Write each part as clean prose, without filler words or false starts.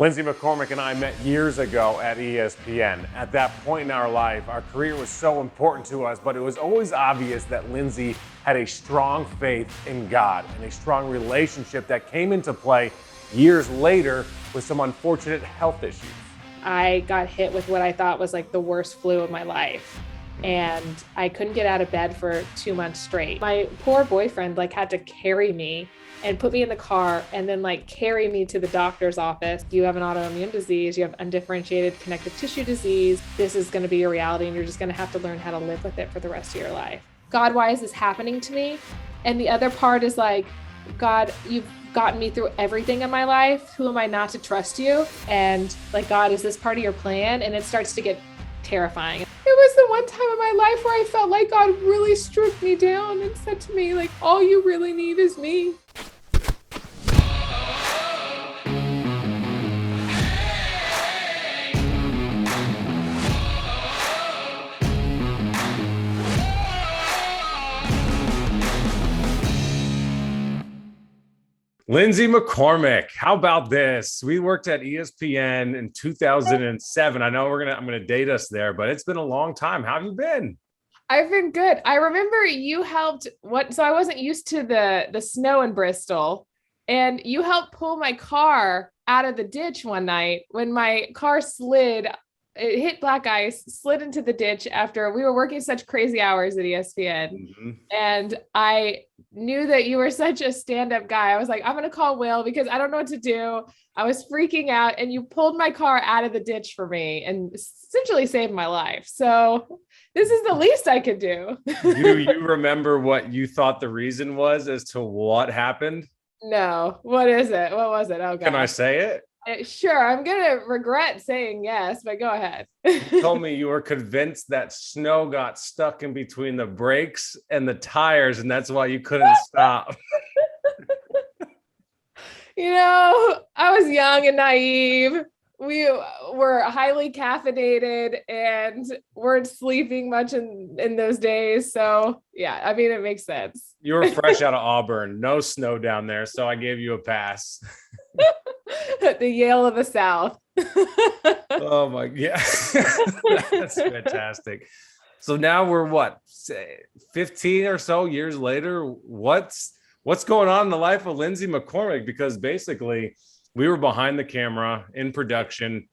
Lindsay McCormick and I met years ago at ESPN. At that point in our life, our career was so important to us, but it was always obvious that Lindsay had a strong faith in God and a strong relationship that came into play years later with some unfortunate health issues. I got hit with what I thought was like the worst flu of my life. And I couldn't get out of bed for 2 months straight. My poor boyfriend had to carry me and put me in the car and then carry me to the doctor's office. You have an autoimmune disease, you have undifferentiated connective tissue disease. This is going to be your reality and you're just going to have to learn how to live with it for the rest of your life. God, why is this happening to me? And the other part is God, you've gotten me through everything in my life. Who am I not to trust you? And God, is this part of your plan? And it starts to get terrifying. It was the one time in my life where I felt like God really stripped me down and said to me, all you really need is me. Lindsay McCormick, how about this? We worked at ESPN in 2007. I know I'm gonna date us there, but it's been a long time. How have you been? I've been good. I remember you helped so I wasn't used to the snow in Bristol, and you helped pull my car out of the ditch one night when my car slid. It hit black ice, slid into the ditch after we were working such crazy hours at ESPN. Mm-hmm. And I knew that you were such a stand-up guy. I was like, I'm going to call Will because I don't know what to do. I was freaking out and you pulled my car out of the ditch for me and essentially saved my life. So this is the least I could do. Do you remember what you thought the reason was as to what happened? No. What is it? What was it? Oh, God. Can I say it? Sure. I'm going to regret saying yes, but go ahead. You told me you were convinced that snow got stuck in between the brakes and the tires, and that's why you couldn't stop. I was young and naive. We were highly caffeinated and weren't sleeping much in those days. So yeah, I mean, it makes sense. You were fresh out of Auburn, no snow down there. So I gave you a pass. The Yale of the South. Oh my, yeah. That's fantastic. So now we're 15 or so years later. What's going on in the life of Lindsay McCormick? Because basically we were behind the camera in production,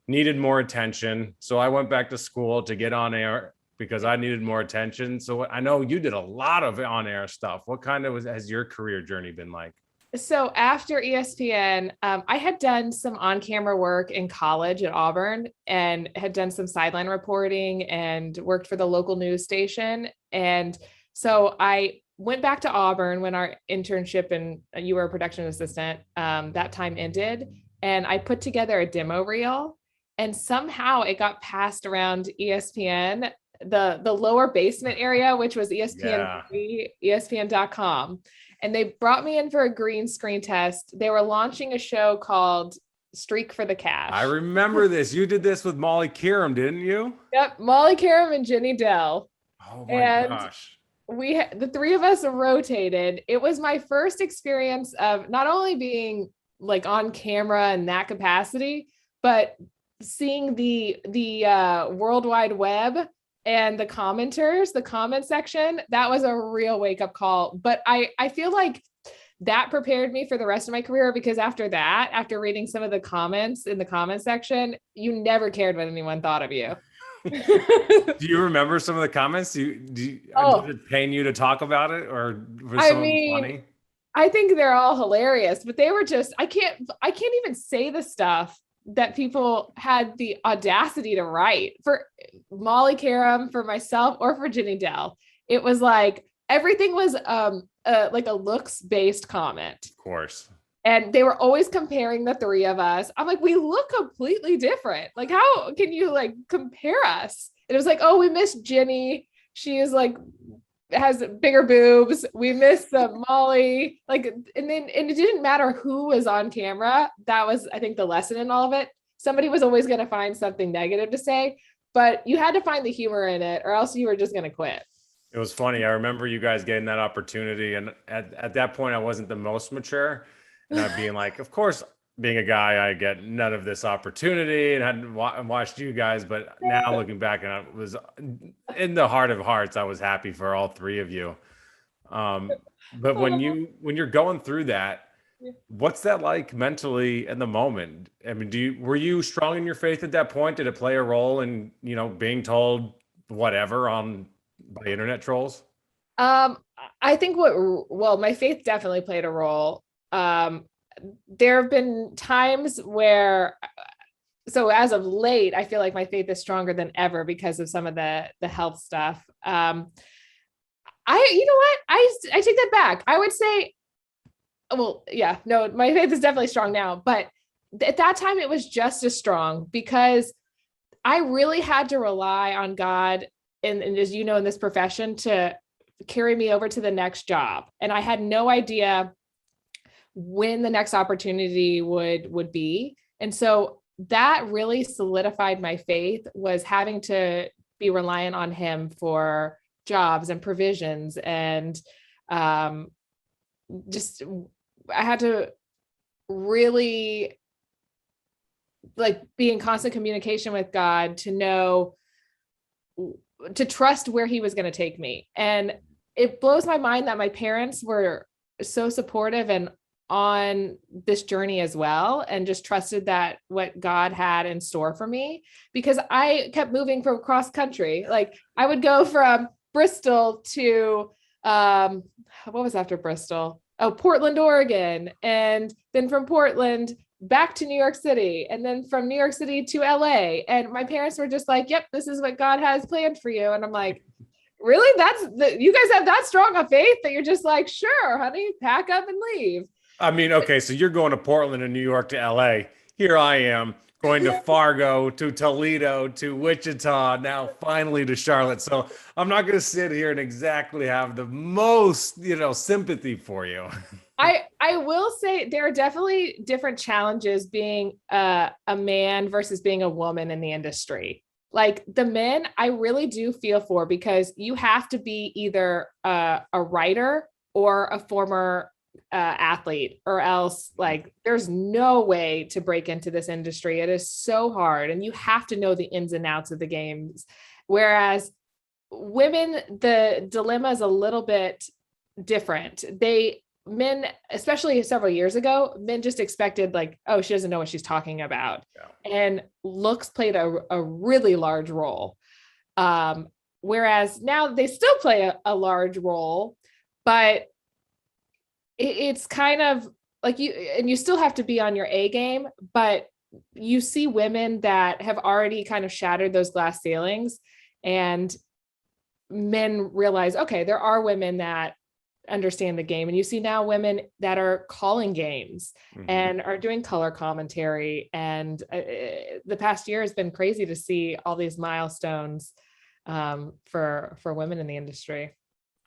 needed more attention. So I went back to school to get on air because I needed more attention. So I know you did a lot of on-air stuff. What has your career journey been like? So after ESPN, I had done some on-camera work in college at Auburn and had done some sideline reporting and worked for the local news station. And so I went back to Auburn when our internship and you were a production assistant, that time ended. And I put together a demo reel and somehow it got passed around ESPN, the lower basement area, which was ESPN, ESPN.com. And they brought me in for a green screen test. They were launching a show called Streak for the Cash. I remember this. You did this with Molly Kiram, didn't you? Yep. Molly Kiram and Jenny Dell. Oh my gosh. The three of us rotated. It was my first experience of not only being on camera in that capacity, but seeing the World Wide Web and the commenters, the comment section. That was a real wake-up call. But I feel like that prepared me for the rest of my career, because after reading some of the comments in the comment section, you never cared what anyone thought of you. Do you remember some of the comments? Did it pain you to talk about it, or was someone funny? I think they're all hilarious, but they were just, I can't even say the stuff that people had the audacity to write for Molly Kiram, for myself, or for Jenny Dell. It was everything was a looks-based comment. Of course. And they were always comparing the three of us. I'm like, we look completely different. How can you compare us? And it was oh, we miss Jenny. She is has bigger boobs. We miss Molly. And it didn't matter who was on camera. That was, I think, the lesson in all of it. Somebody was always going to find something negative to say, but you had to find the humor in it, or else you were just going to quit. It was funny. I remember you guys getting that opportunity. And at that point, I wasn't the most mature. And I'd being of course, being a guy, I get none of this opportunity and hadn't watched you guys. But now looking back, and I was in the heart of hearts, I was happy for all three of you. But when you're going through that, what's that like mentally in the moment? I mean, were you strong in your faith at that point? Did it play a role in, being told whatever on by internet trolls? Um, I think well, my faith definitely played a role. There have been times where, so as of late, I feel like my faith is stronger than ever because of some of the health stuff. You know what? I take that back. I would say, well, yeah, no, my faith is definitely strong now, but at that time it was just as strong because I really had to rely on God and as you know, in this profession to carry me over to the next job. And I had no idea when the next opportunity would be. And so that really solidified my faith, was having to be reliant on him for jobs and provisions. And just I had to really like be in constant communication with God to know, to trust where he was going to take me. And it blows my mind that my parents were so supportive and on this journey as well, and just trusted that what God had in store for me, because I kept moving from cross country. Like I would go from Bristol to what was after Bristol? Oh, Portland, Oregon. And then from Portland back to New York City, and then from New York City to LA. And my parents were just like, yep, this is what God has planned for you. And I'm like, really? You guys have that strong a faith that you're just like, sure, honey, pack up and leave. I mean, okay, so you're going to Portland and New York to LA. Here I am going to Fargo to Toledo to Wichita, now finally to Charlotte. So I'm not going to sit here and exactly have the most, sympathy for you. I will say there are definitely different challenges being a man versus being a woman in the industry. Like the men, I really do feel for, because you have to be either a writer or a former athlete, or else like there's no way to break into this industry. It is so hard, and you have to know the ins and outs of the games. Whereas women, the dilemma is a little bit different. Men, especially several years ago, men just expected like, oh, she doesn't know what she's talking about. Yeah. And looks played a really large role. Whereas now they still play a large role, but it's kind of like you still have to be on your A game, but you see women that have already kind of shattered those glass ceilings, and men realize, okay, there are women that understand the game. And you see now women that are calling games and are doing color commentary. And the past year has been crazy to see all these milestones for women in the industry.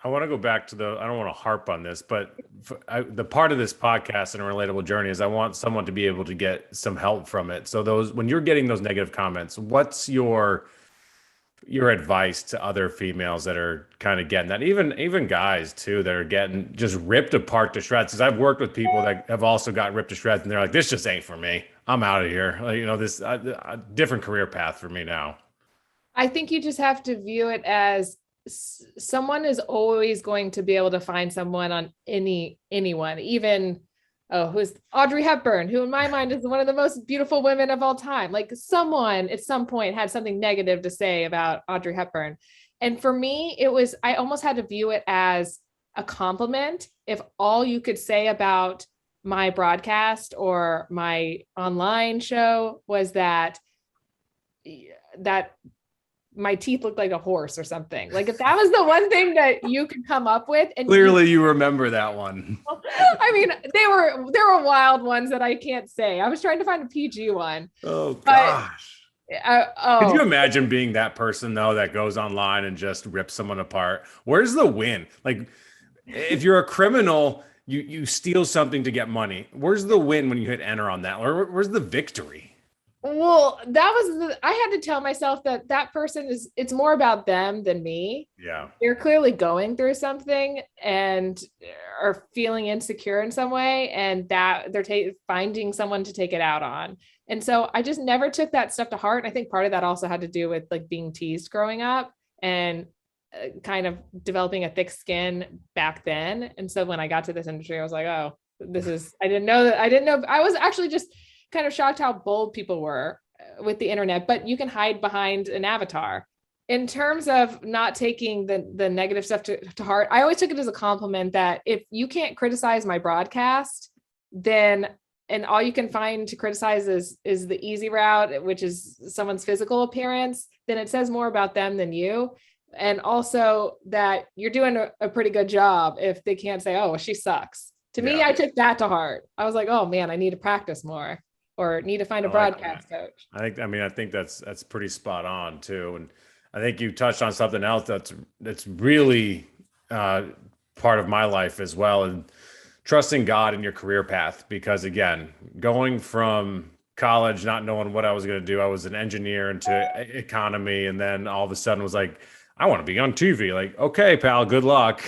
I want to go back to I don't want to harp on this, but the part of this podcast and A Relatable Journey is I want someone to be able to get some help from it. So when you're getting those negative comments, what's your advice to other females that are kind of getting that, even guys too, that are getting just ripped apart to shreds? Because I've worked with people that have also got ripped to shreds, and they're like, this just ain't for me. I'm out of here. Like, this a different career path for me now. I think you just have to view it as someone is always going to be able to find someone on anyone, even who's Audrey Hepburn, who in my mind is one of the most beautiful women of all time. Like someone at some point had something negative to say about Audrey Hepburn. And for me, I almost had to view it as a compliment. If all you could say about my broadcast or my online show was that my teeth looked like a horse or something. Like if that was the one thing that you could come up with, and clearly you remember that one. I mean, there were wild ones that I can't say. I was trying to find a PG one. Oh gosh. Could you imagine being that person though, that goes online and just rips someone apart? Where's the win? Like if you're a criminal, you steal something to get money. Where's the win when you hit enter on that? Or where's the victory? Well, I had to tell myself that that person it's more about them than me. Yeah. They're clearly going through something and are feeling insecure in some way, and that they're finding someone to take it out on. And so I just never took that stuff to heart. And I think part of that also had to do with like being teased growing up and kind of developing a thick skin back then. And so when I got to this industry, I was like, oh, I didn't know that. I didn't know. I was actually just kind of shocked how bold people were with the internet, but you can hide behind an avatar. In terms of not taking the negative stuff to heart, I always took it as a compliment that if you can't criticize my broadcast, then and all you can find to criticize is the easy route, which is someone's physical appearance, then it says more about them than you. And also that you're doing a pretty good job if they can't say, oh, she sucks. To me, I took that to heart. I was like, oh man, I need to practice more or need to find a broadcast coach. I think that's pretty spot on too. And I think you touched on something else that's really part of my life as well. And trusting God in your career path, because again, going from college, not knowing what I was going to do, I was an engineer into economy. And then all of a sudden was like, I want to be on TV. Like, okay, pal, good luck.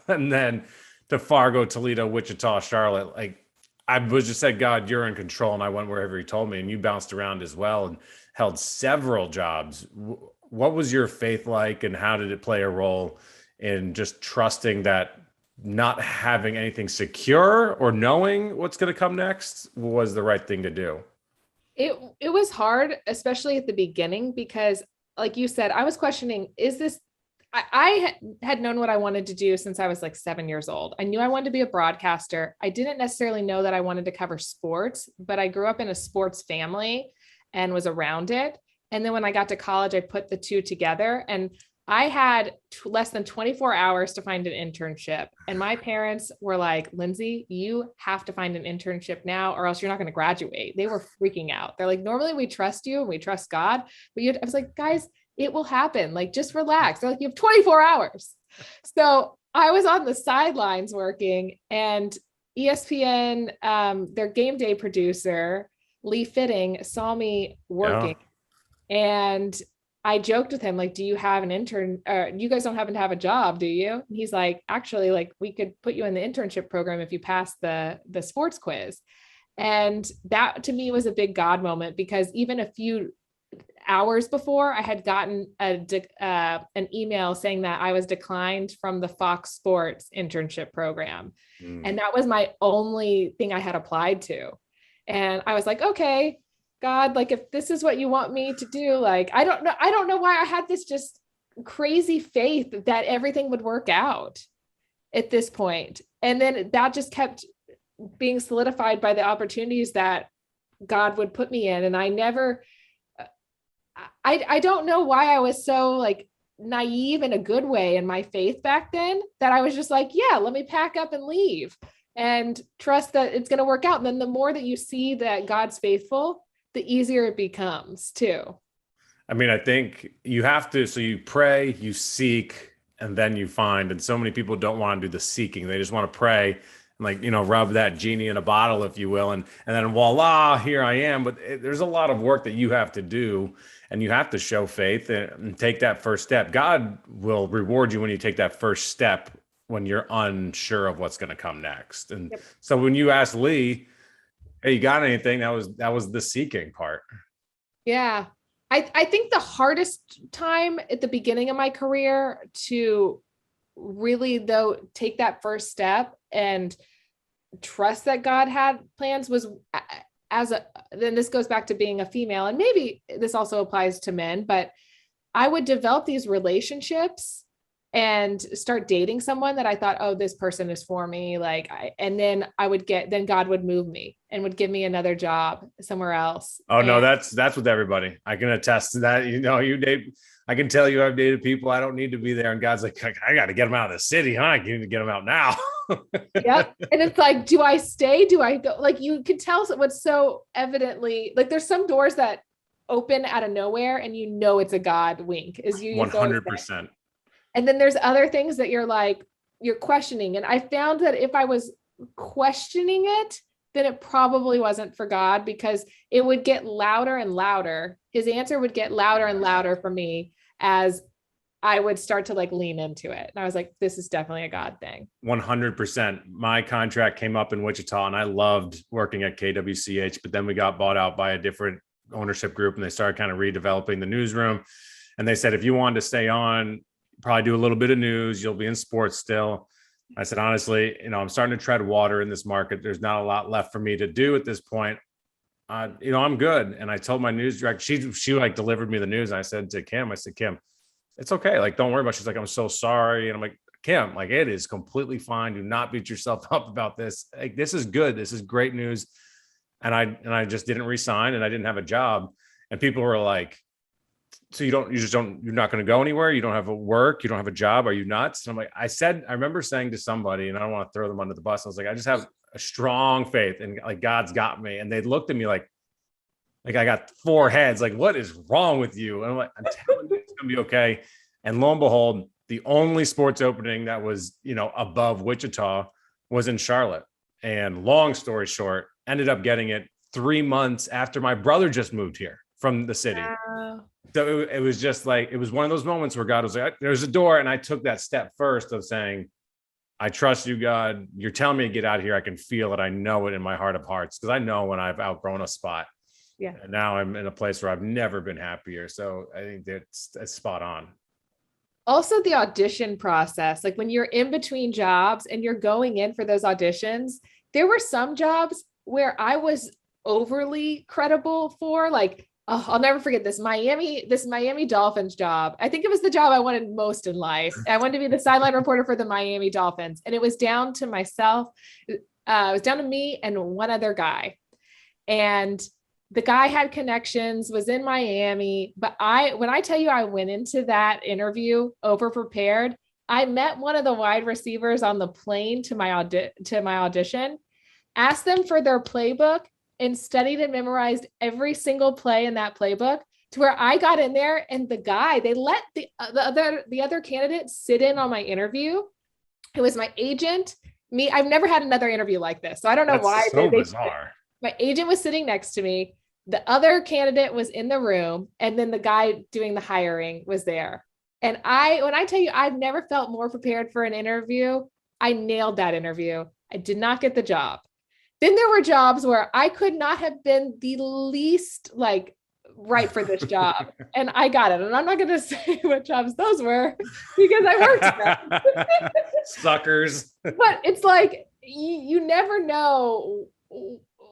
And then to Fargo, Toledo, Wichita, Charlotte, like I was just said, God, you're in control. And I went wherever he told me, and you bounced around as well and held several jobs. What was your faith like, and how did it play a role in just trusting that not having anything secure or knowing what's going to come next was the right thing to do? It was hard, especially at the beginning, because like you said, I was questioning, is this, I had known what I wanted to do since I was like 7 years old. I knew I wanted to be a broadcaster. I didn't necessarily know that I wanted to cover sports, but I grew up in a sports family and was around it. And then when I got to college, I put the two together, and I had less than 24 hours to find an internship. And my parents were like, Lindsay, you have to find an internship now or else you're not going to graduate. They were freaking out. They're like, normally we trust you and we trust God, but I was like, guys, it will happen. Like, just relax. They're like, you have 24 hours. So I was on the sidelines working, and ESPN, their game day producer, Lee Fitting, saw me working. And I joked with him, like, do you have an intern? You guys don't happen to have a job, do you? And he's like, actually, like, we could put you in the internship program if you pass the sports quiz. And that to me was a big God moment, because even a few hours before, I had gotten an email saying that I was declined from the Fox Sports internship program. And that was my only thing I had applied to. And I was like, okay, God, like, if this is what you want me to do, like, I don't know why I had this just crazy faith that everything would work out at this point. And then that just kept being solidified by the opportunities that God would put me in. And I don't know why I was so like naive in a good way in my faith back then, that I was just like, yeah, let me pack up and leave and trust that it's going to work out. And then the more that you see that God's faithful, the easier it becomes too. I mean, I think you have to, so you pray, you seek, and then you find. And so many people don't want to do the seeking. They just want to pray and, like, rub that genie in a bottle, if you will. And then voila, here I am. But there's a lot of work that you have to do, and you have to show faith and take that first step. God will reward you when you take that first step, when you're unsure of what's going to come next. And so when you asked Lee, hey, you got anything? That was the seeking part. Yeah. I think the hardest time at the beginning of my career to really, though, take that first step and trust that God had plans was then this goes back to being a female, and maybe this also applies to men, but I would develop these relationships and start dating someone that I thought, oh, this person is for me. And then then God would move me and would give me another job somewhere else. Oh, no, that's with everybody. I can attest to that. I can tell you I've dated people I don't need to be there. And God's like, I got to get them out of the city, huh? I need to get them out now. Yep. And it's like, do I stay? Do I go? Like, you can tell what's so evidently, like, there's some doors that open out of nowhere and it's a God wink. Is you 100%. And then there's other things that you're questioning. And I found that if I was questioning it, then it probably wasn't for God, because it would get louder and louder. His answer would get louder and louder for me as I would start to like lean into it. And I was like, this is definitely a God thing. 100%. My contract came up in Wichita and I loved working at KWCH, but then we got bought out by a different ownership group and they started kind of redeveloping the newsroom. And they said, if you wanted to stay on, probably do a little bit of news, you'll be in sports still. I said, honestly, I'm starting to tread water in this market. There's not a lot left for me to do at this point. I'm good. And I told my news director, she like delivered me the news. And I said to Kim, Kim, it's okay. Like, don't worry about it. She's like, I'm so sorry. And I'm like, Kim, like, it is completely fine. Do not beat yourself up about this. Like, this is good. This is great news. And I just didn't resign and I didn't have a job. And people were like, so you're not going to go anywhere. You don't have a work. You don't have a job. Are you nuts? And I'm like, I remember saying to somebody, and I don't want to throw them under the bus. I was like, I just have a strong faith and like, God's got me. And they looked at me like I got 4 heads. Like, what is wrong with you? And I'm like, I'm telling you, it's going to be okay. And lo and behold, the only sports opening that was, above Wichita was in Charlotte. And long story short, ended up getting it 3 months after my brother just moved here from the city. Wow. So it was just like, it was one of those moments where God was like, there's a door. And I took that step first of saying, I trust you, God. You're telling me to get out of here. I can feel it. I know it in my heart of hearts, because I know when I've outgrown a spot. Yeah. And now I'm in a place where I've never been happier. So I think that's spot on. Also the audition process, like when you're in between jobs and you're going in for those auditions, there were some jobs where I was overly credible for, like, oh, I'll never forget this Miami Dolphins job. I think it was the job I wanted most in life. I wanted to be the sideline reporter for the Miami Dolphins. And it was down to myself. It was down to me and one other guy. And the guy had connections, was in Miami. But when I tell you I went into that interview over prepared, I met one of the wide receivers on the plane to my audition, asked them for their playbook, and studied and memorized every single play in that playbook, to where I got in there and they let the other candidates sit in on my interview. It was my agent, me. I've never had another interview like this. So I don't know why. So bizarre. My agent was sitting next to me. The other candidate was in the room. And then the guy doing the hiring was there. And when I tell you, I've never felt more prepared for an interview. I nailed that interview. I did not get the job. Then there were jobs where I could not have been the least like right for this job, and I got it. And I'm not going to say what jobs those were because I worked them. Suckers. But it's like, you never know.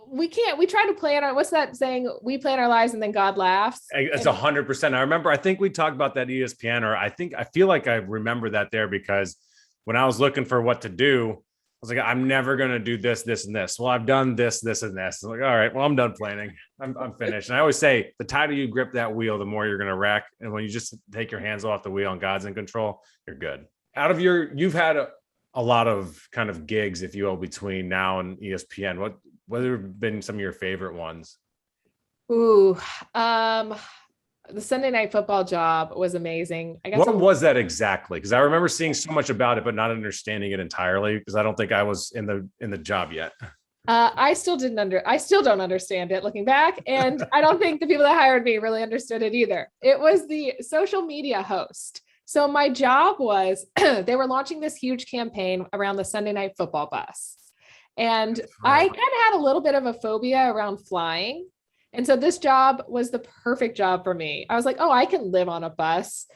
We try to plan what's that saying? We plan our lives and then God laughs. It's 100%. I remember, I think we talked about that ESPN, or I feel like I remember that there, because when I was looking for what to do, I was like, I'm never going to do this, this, and this. Well, I've done this, this, and this. I'm like, all right, well, I'm done planning. I'm finished. And I always say, the tighter you grip that wheel, the more you're going to wreck. And when you just take your hands off the wheel and God's in control, you're good. You've had a lot of kind of gigs, if you will, between now and ESPN. What have been some of your favorite ones? Ooh, the Sunday Night Football job was amazing. What was that exactly? Because I remember seeing so much about it, but not understanding it entirely, because I don't think I was in the job yet. I still don't understand it looking back. And I don't think the people that hired me really understood it either. It was the social media host. So my job was, they were launching this huge campaign around the Sunday Night Football bus. And I kind of had a little bit of a phobia around flying. And so this job was the perfect job for me. I was like, oh, I can live on a bus.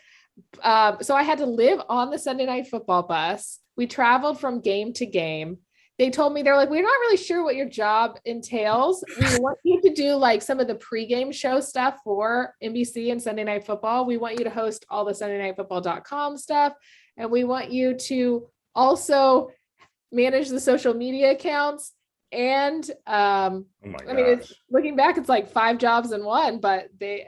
So I had to live on the Sunday Night Football bus. We traveled from game to game. They told me, they're like, we're not really sure what your job entails. We want you to do like some of the pregame show stuff for NBC and Sunday Night Football. We want you to host all the SundayNightFootball.com stuff. And we want you to also manage the social media accounts. And it's looking back, it's like 5 jobs in one, but they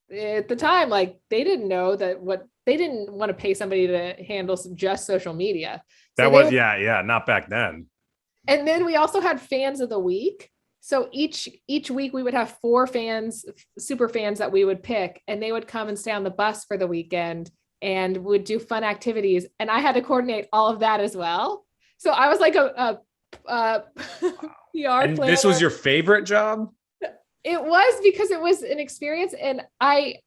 at the time, like, they didn't know they didn't want to pay somebody to handle just social media. So not back then. And then we also had fans of the week. So each week we would have 4 super fans that we would pick, and they would come and stay on the bus for the weekend and would do fun activities. And I had to coordinate all of that as well. So I was like a PR And planner. this was your favorite job? It was, because it was an experience, and I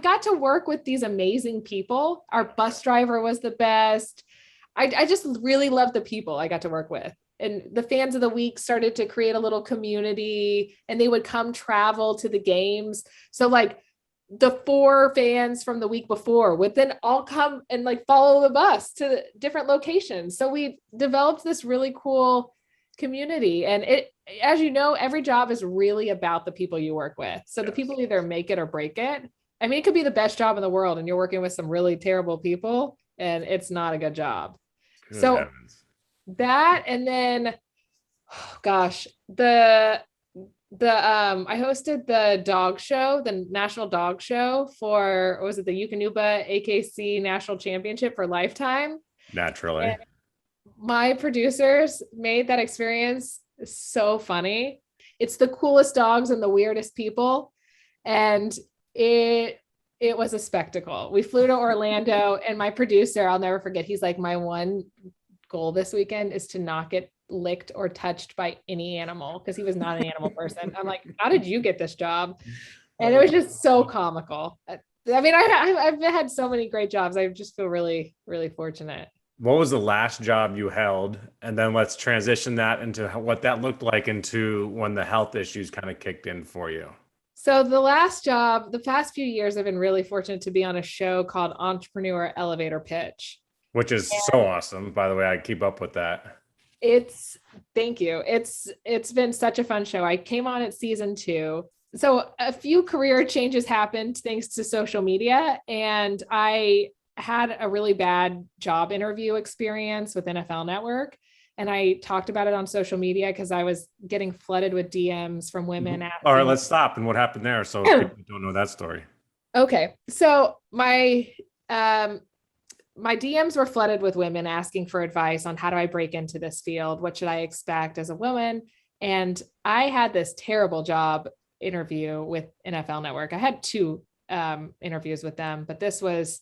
got to work with these amazing people. Our bus driver was the best. I just really loved the people I got to work with. And the fans of the week started to create a little community, and they would come travel to the games. So like the 4 fans from the week before would then all come and like follow the bus to different locations. So we developed this really cool community. And it, as you know, every job is really about the people you work with. So the people either make it or break it. I mean, it could be the best job in the world and you're working with some really terrible people and it's not a good job. Good So heavens. that, and then, oh gosh, I hosted the dog show, the national dog show for, what was it, the Eukanuba AKC national championship for Lifetime. Naturally. And my producers made that experience so funny. It's the coolest dogs and the weirdest people. And it was a spectacle. We flew to Orlando, and my producer, I'll never forget, he's like, my one goal this weekend is to not get licked or touched by any animal, because he was not an animal person. I'm like, how did you get this job? And it was just so comical. I mean, I've had so many great jobs. I just feel really, really fortunate. What was the last job you held? And then let's transition that into what that looked like into when the health issues kind of kicked in for you. So the last job, the past few years, I've been really fortunate to be on a show called Entrepreneur Elevator Pitch. Which is so awesome. By the way, I keep up with that. Thank you. It's been such a fun show. I came on at season 2. So a few career changes happened thanks to social media. And I had a really bad job interview experience with NFL Network. And I talked about it on social media because I was getting flooded with DMs from women. All right, let's stop. And what happened there? So people don't know that story. Okay. So my DMs were flooded with women asking for advice on how do I break into this field? What should I expect as a woman? And I had this terrible job interview with NFL Network. I had 2 interviews with them, but this was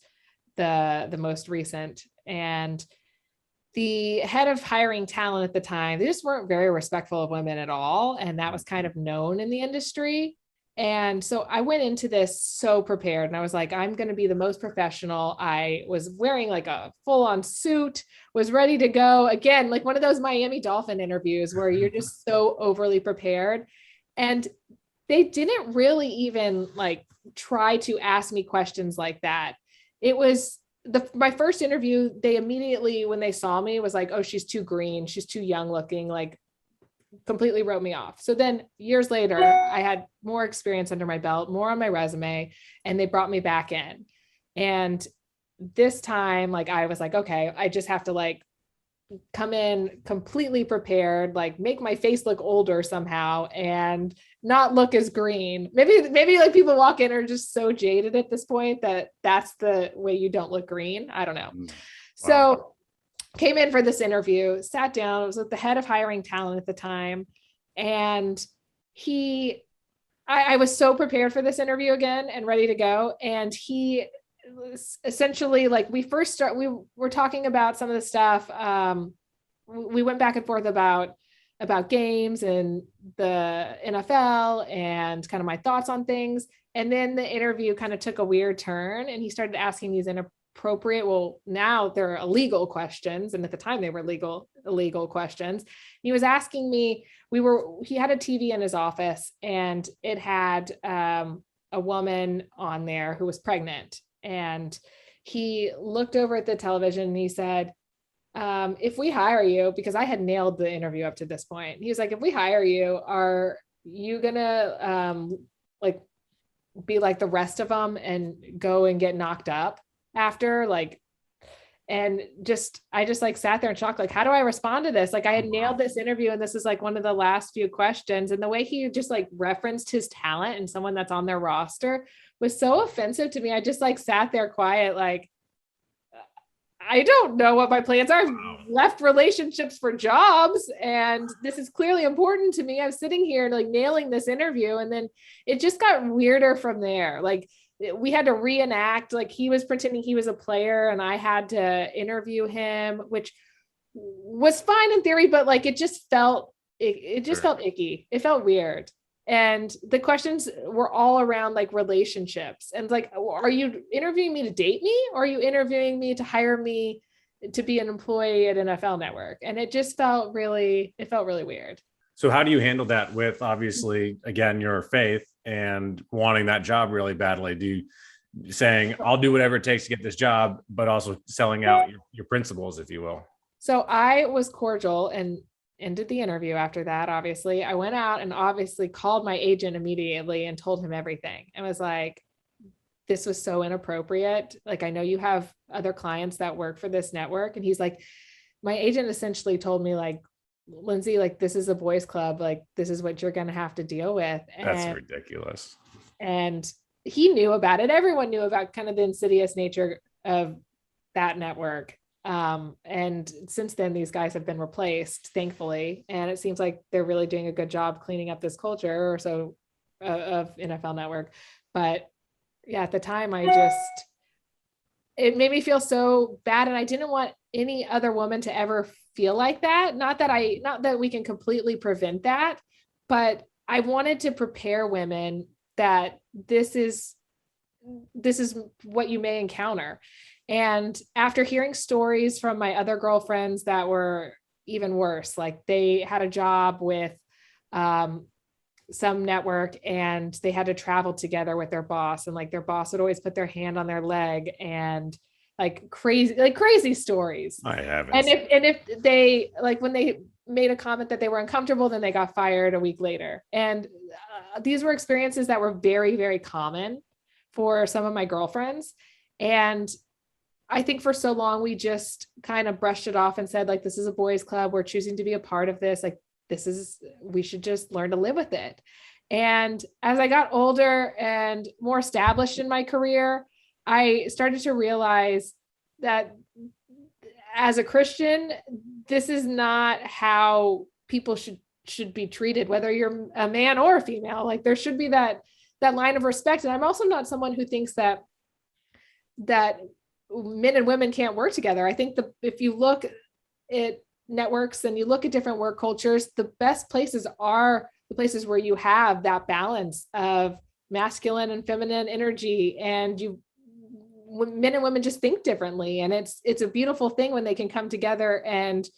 the most recent. And the head of hiring talent at the time, they just weren't very respectful of women at all. And that was kind of known in the industry. And so I went into this so prepared, and I was like, I'm going to be the most professional. I was wearing like a full-on suit, was ready to go. Again, like one of those Miami Dolphin interviews where you're just so overly prepared. And they didn't really even like try to ask me questions like that. It was my first interview. They immediately, when they saw me, was like, oh, she's too green. She's too young looking, like completely wrote me off. So then years later, I had more experience under my belt, more on my resume, and they brought me back in. And this time, like, I was like, okay, I just have to like come in completely prepared, like make my face look older somehow and not look as green. Maybe like people walk in are just so jaded at this point that that's the way you don't look green. I don't know. Wow. So came in for this interview, sat down. I was with the head of hiring talent at the time. And I was so prepared for this interview again and ready to go. And he was essentially like, we were talking about some of the stuff. We went back and forth about games and the NFL and kind of my thoughts on things. And then the interview kind of took a weird turn, and he started asking these inappropriate, well, now they're illegal questions. And at the time they were illegal questions. He was asking me, he had a TV in his office, and it had a woman on there who was pregnant. And he looked over at the television and he said, if we hire you, because I had nailed the interview up to this point, he was like, if we hire you, are you gonna like be like the rest of them and go and get knocked up after? Like, and I just like sat there in shock. Like, how do I respond to this? Like, I had nailed this interview, and this is like one of the last few questions. And the way he just like referenced his talent and someone that's on their roster was so offensive to me. I just like sat there quiet, like, I don't know what my plans are. I've left relationships for jobs, and this is clearly important to me. I'm sitting here like nailing this interview. And then it just got weirder from there. Like, we had to reenact, like he was pretending he was a player and I had to interview him, which was fine in theory, but like, it just felt it just Sure. felt icky. It felt weird. And the questions were all around like relationships and like, are you interviewing me to date me? Or are you interviewing me to hire me to be an employee at NFL Network? And it just felt really weird. So how do you handle that with, obviously, again, your faith and wanting that job really badly? Do you saying, I'll do whatever it takes to get this job, but also selling out your principles, if you will? So I was cordial and ended the interview after that. Obviously, I went out and obviously called my agent immediately and told him everything. And was like, this was so inappropriate. Like, I know you have other clients that work for this network. And he's like, my agent essentially told me, like, Lindsay, like, this is a boys club. Like, this is what you're going to have to deal with. That's ridiculous. And he knew about it. Everyone knew about kind of the insidious nature of that network. And since then, these guys have been replaced, thankfully. And it seems like they're really doing a good job cleaning up this culture or so of NFL Network. But yeah, at the time, it made me feel so bad. And I didn't want any other woman to ever feel like that. Not that we can completely prevent that, but I wanted to prepare women that this is what you may encounter. And after hearing stories from my other girlfriends that were even worse, like they had a job with some network and they had to travel together with their boss, and like their boss would always put their hand on their leg, and like crazy stories. I haven't. And if they, like, when they made a comment that they were uncomfortable, then they got fired a week later. And these were experiences that were very, very common for some of my girlfriends. And I think for so long, we just kind of brushed it off and said, like, this is a boys club. We're choosing to be a part of this. Like, we should just learn to live with it. And as I got older and more established in my career, I started to realize that as a Christian, this is not how people should be treated, whether you're a man or a female. Like, there should be that line of respect. And I'm also not someone who thinks that men and women can't work together. I think if you look at networks and you look at different work cultures, the best places are the places where you have that balance of masculine and feminine energy, and men and women just think differently. And it's a beautiful thing when they can come together and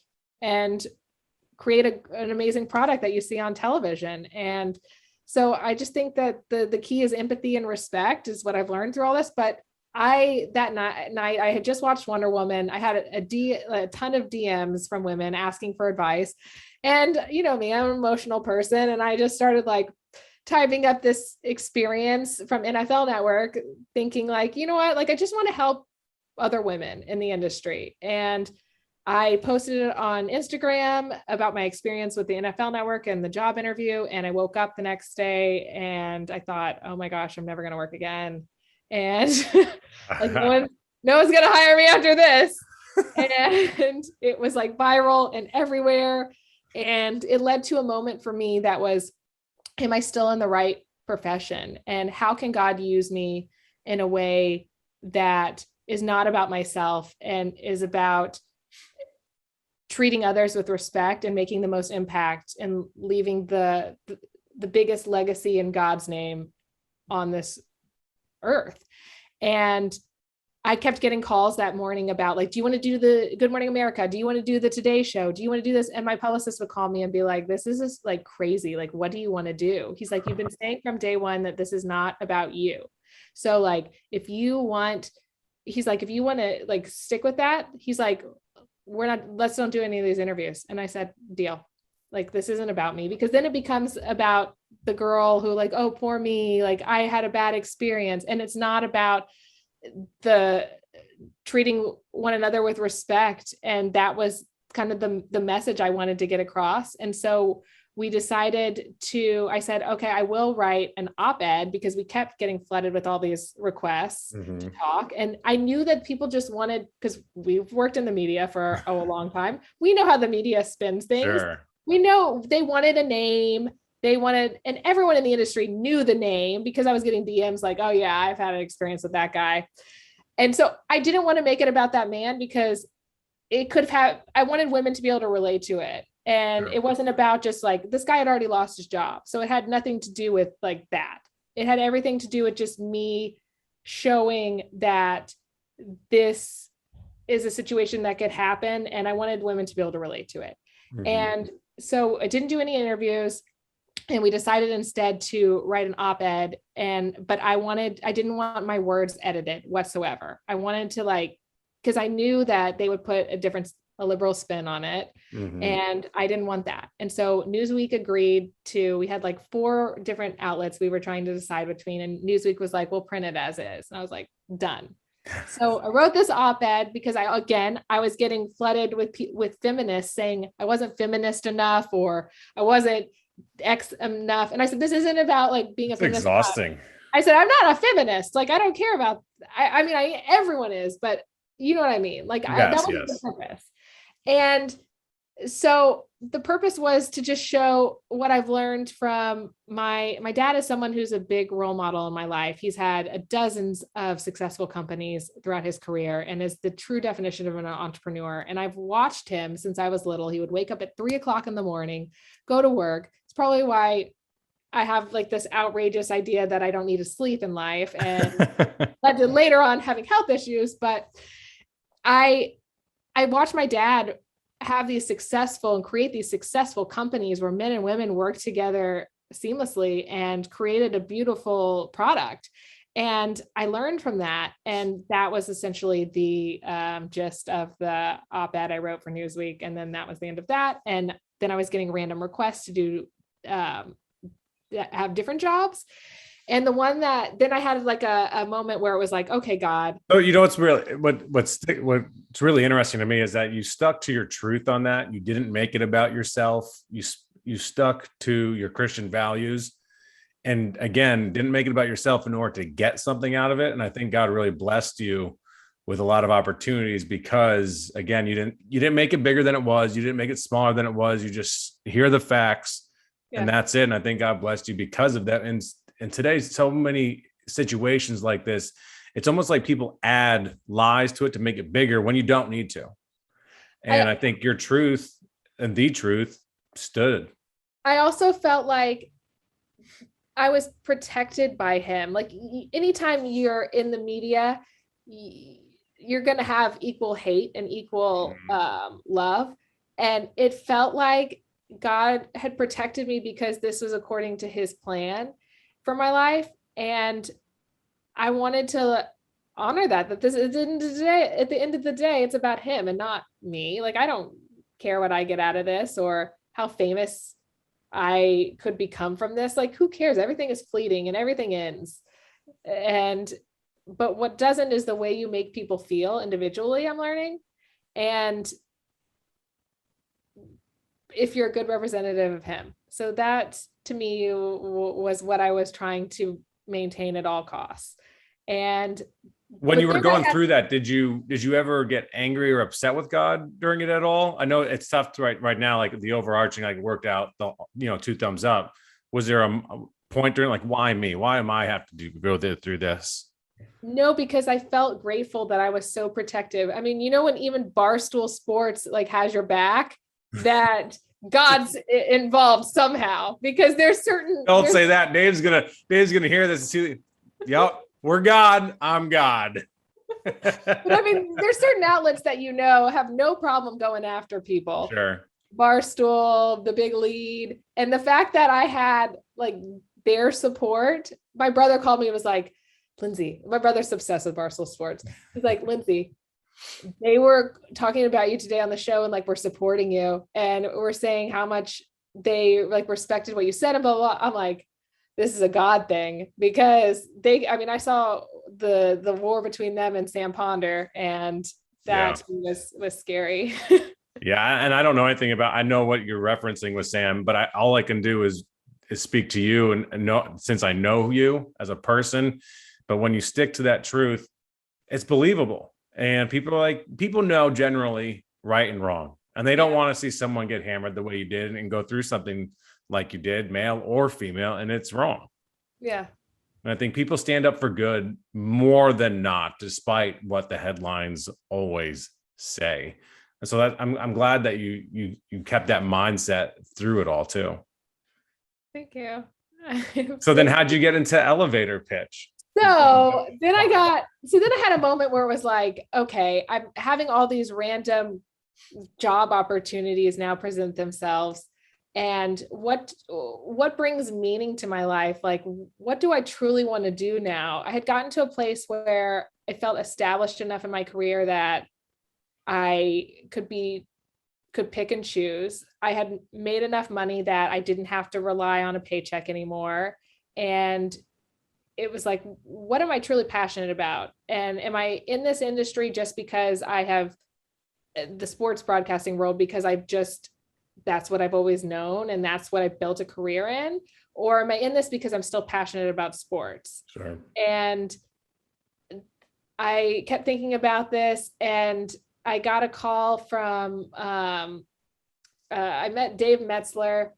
create an amazing product that you see on television. And so I just think that the key is empathy and respect is what I've learned through all this. But that night I had just watched Wonder Woman. I had a ton of DMs from women asking for advice. And you know me, I'm an emotional person. And I just started like typing up this experience from NFL Network, thinking like, you know what, like, I just want to help other women in the industry. And I posted it on Instagram about my experience with the NFL Network and the job interview. And I woke up the next day and I thought, oh my gosh, I'm never going to work again. And like, no one's going to hire me after this. And it was like viral and everywhere. And it led to a moment for me that was, am I still in the right profession? And how can God use me in a way that is not about myself and is about treating others with respect and making the most impact and leaving the biggest legacy in God's name on this earth? And I kept getting calls that morning about like, do you want to do the Good Morning America? Do you want to do the Today Show? Do you want to do this? And my publicist would call me and be like, this is just like crazy. Like, what do you want to do? He's like, you've been saying from day one that this is not about you. So like, if you want to like stick with that, he's like, let's don't do any of these interviews. And I said, deal. Like, this isn't about me, because then it becomes about the girl who like, oh, poor me. Like, I had a bad experience. And it's not about the treating one another with respect. And that was kind of the message I wanted to get across. And so we decided I said, okay, I will write an op-ed, because we kept getting flooded with all these requests to talk. And I knew that people just wanted, because we've worked in the media for a long time. We know how the media spins things. Sure. We know they wanted a name. And everyone in the industry knew the name, because I was getting DMs like, oh yeah, I've had an experience with that guy. And so I didn't want to make it about that man, because I wanted women to be able to relate to it. And Sure. it wasn't about just like, this guy had already lost his job. So it had nothing to do with like that. It had everything to do with just me showing that this is a situation that could happen. And I wanted women to be able to relate to it. Mhm. And so I didn't do any interviews, and we decided instead to write an op-ed. But I didn't want my words edited whatsoever. I wanted to like, because I knew that they would put a liberal spin on it. Mhm. And I didn't want that. And so Newsweek agreed we had like 4 different outlets we were trying to decide between. And Newsweek was like, we'll print it as is. And I was like, done. So I wrote this op-ed because I was getting flooded with feminists saying I wasn't feminist enough, or I wasn't X enough. And I said, this isn't about like being a feminist. Exhausting. I said, I'm not a feminist. Like, I don't care about, everyone is, but you know what I mean? Like, that was the purpose. And so the purpose was to just show what I've learned from my dad is someone who's a big role model in my life. He's had dozens of successful companies throughout his career and is the true definition of an entrepreneur. And I've watched him since I was little. He would wake up at 3:00 in the morning, go to work. It's probably why I have like this outrageous idea that I don't need to sleep in life, and led to later on having health issues. But I watched my dad have these successful and create these successful companies where men and women work together seamlessly and created a beautiful product. And I learned from that. And that was essentially the gist of the op-ed I wrote for Newsweek. And then that was the end of that. And then I was getting random requests to do have different jobs. And the one that then I had like a moment where it was like, okay, God. So you know what's really interesting to me is that you stuck to your truth on that. You didn't make it about yourself. You stuck to your Christian values, and again, didn't make it about yourself in order to get something out of it. And I think God really blessed you with a lot of opportunities because again, you didn't make it bigger than it was. You didn't make it smaller than it was. You just hear the facts, and that's it. And I think God blessed you because of that. And today's so many situations like this, it's almost like people add lies to it to make it bigger when you don't need to. And I think your truth and the truth stood. I also felt like I was protected by him. Like anytime you're in the media, you're going to have equal hate and equal love. And it felt like God had protected me because this was according to his plan for my life. And I wanted to honor that this at the end of the day, it's about him and not me. Like, I don't care what I get out of this or how famous I could become from this. Like, who cares? Everything is fleeting and everything ends. But what doesn't is the way you make people feel individually, I'm learning. And if you're a good representative of him. So that to me was what I was trying to maintain at all costs. And when you were going through that, did you ever get angry or upset with God during it at all? I know it's tough to right now, like the overarching, like worked out, 2 thumbs up. Was there a point during like, why me? Why am I have to go through this? No, because I felt grateful that I was so protective. I mean, when even Barstool Sports like has your back, that God's involved somehow, because there's certain. Don't say that. Dave's gonna hear this. Yep, we're God. I'm God. But I mean, there's certain outlets that have no problem going after people. Sure. Barstool, The Big Lead, and the fact that I had like their support. My brother called me and was like, Lindsay, my brother's obsessed with Barstool Sports. He's like, Lindsay, they were talking about you today on the show and like, we're supporting you. And we're saying how much they like respected what you said and blah, blah, blah. I'm like, this is a God thing, because I saw the war between them and Sam Ponder, and that was scary. Yeah. And I don't know anything I know what you're referencing with Sam, but all I can do is speak to you and know, since I know you as a person. But when you stick to that truth, it's believable. And people know generally right and wrong. And they don't want to see someone get hammered the way you did and go through something like you did, male or female, and it's wrong. Yeah. And I think people stand up for good more than not, despite what the headlines always say. And so that I'm glad that you kept that mindset through it all too. Thank you. So then how'd you get into elevator pitch? So then I had a moment where it was like, okay, I'm having all these random job opportunities now present themselves. And what brings meaning to my life? Like, what do I truly want to do now? I had gotten to a place where I felt established enough in my career that I could pick and choose. I had made enough money that I didn't have to rely on a paycheck anymore. And it was like, what am I truly passionate about? And am I in this industry just because I have the sports broadcasting world, because that's what I've always known and that's what I built a career in? Or am I in this because I'm still passionate about sports? Sure. And I kept thinking about this, and I got a call from, I met Dave Metzler,